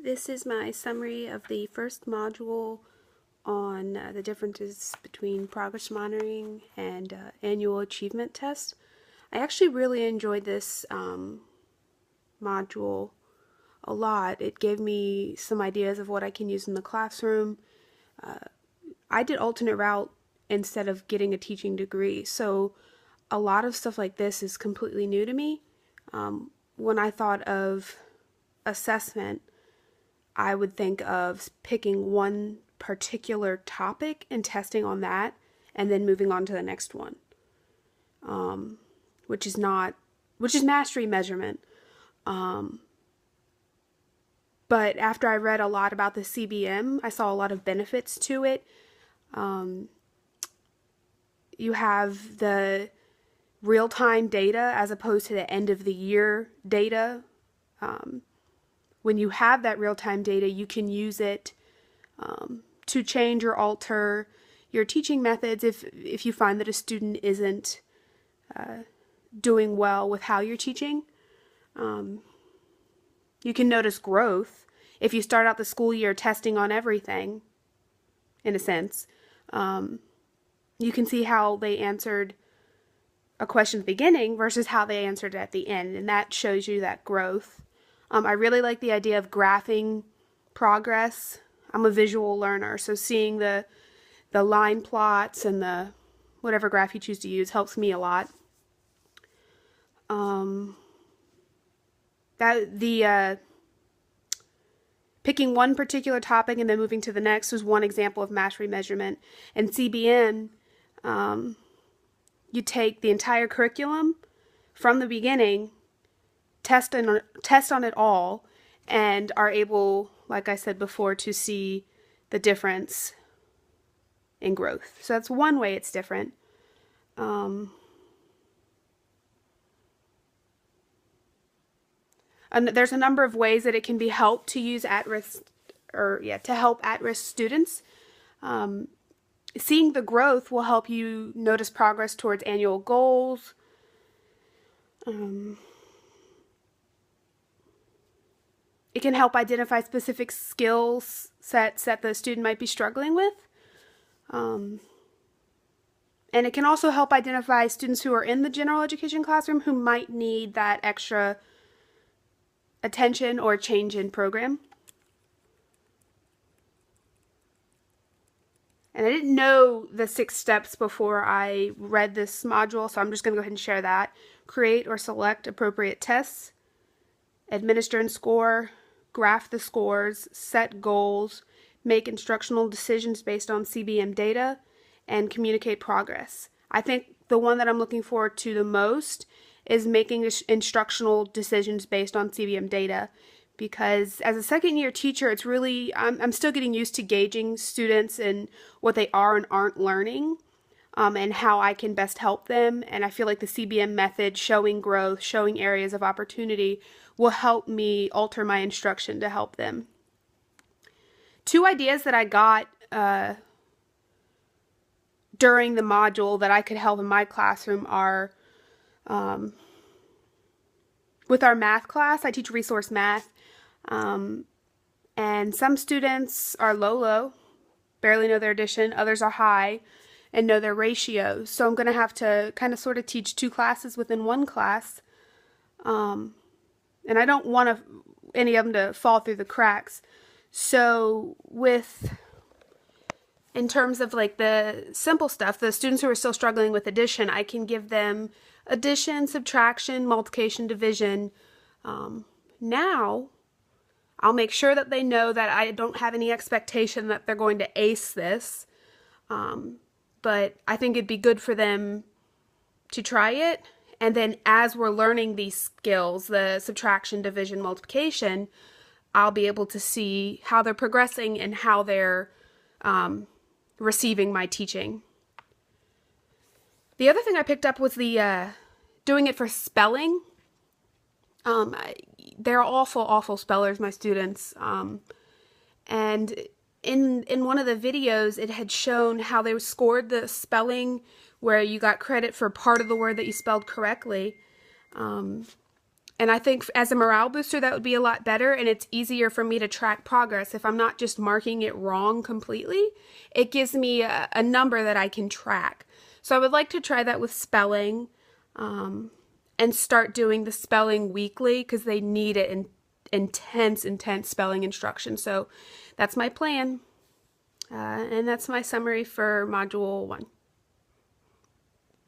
This is my summary of the first module on the differences between progress monitoring and annual achievement tests. I actually really enjoyed this module a lot. It gave me some ideas of what I can use in the classroom. I did alternate route instead of getting a teaching degree, so a lot of stuff like this is completely new to me. When I thought of assessment, I would think of picking one particular topic and testing on that and then moving on to the next one, which is mastery measurement. But after I read a lot about the CBM, I saw a lot of benefits to it. You have the real-time data as opposed to the end-of-the-year data. When you have that real-time data, you can use it to change or alter your teaching methods if you find that a student isn't doing well with how you're teaching. You can notice growth if you start out the school year testing on everything, in a sense. You can see how they answered a question at the beginning versus how they answered it at the end, and that shows you that growth. I really like the idea of graphing progress. I'm a visual learner, so seeing the line plots and the whatever graph you choose to use helps me a lot. Picking one particular topic and then moving to the next was one example of mastery measurement. And CBM, you take the entire curriculum from the beginning, test on it all, and are able, like I said before, to see the difference in growth. So that's one way it's different. And there's a number of ways that it can be helped to use at-risk, to help at-risk students. Seeing the growth will help you notice progress towards annual goals. It can help identify specific skill sets that the student might be struggling with. And it can also help identify students who are in the general education classroom who might need that extra attention or change in program. And I didn't know the 6 steps before I read this module, so I'm just going to go ahead and share that. Create or select appropriate tests, administer and score, graph the scores, set goals, make instructional decisions based on CBM data, and communicate progress. I think the one that I'm looking forward to the most is making instructional decisions based on CBM data, because as a second-year teacher, it's really, I'm still getting used to gauging students and what they are and aren't learning, and how I can best help them. And I feel like the CBM method, showing growth, showing areas of opportunity, will help me alter my instruction to help them. 2 ideas that I got during the module that I could help in my classroom are, with our math class, I teach resource math, and some students are low, barely know their addition, others are high and know their ratios. So I'm going to have to kind of sort of teach 2 classes within one class, and I don't want any of them to fall through the cracks. So in terms of like the simple stuff, the students who are still struggling with addition, I can give them addition, subtraction, multiplication, division. Now, I'll make sure that they know that I don't have any expectation that they're going to ace this, but I think it'd be good for them to try it. And then as we're learning these skills, the subtraction, division, multiplication, I'll be able to see how they're progressing and how they're receiving my teaching. The other thing I picked up was the doing it for spelling. They're awful spellers, my students. And in one of the videos, it had shown how they scored the spelling where you got credit for part of the word that you spelled correctly. And I think as a morale booster, that would be a lot better, and it's easier for me to track progress. If I'm not just marking it wrong completely, it gives me a number that I can track. So I would like to try that with spelling, and start doing the spelling weekly, because they need it in intense spelling instruction. So that's my plan. And that's my summary for Module 1.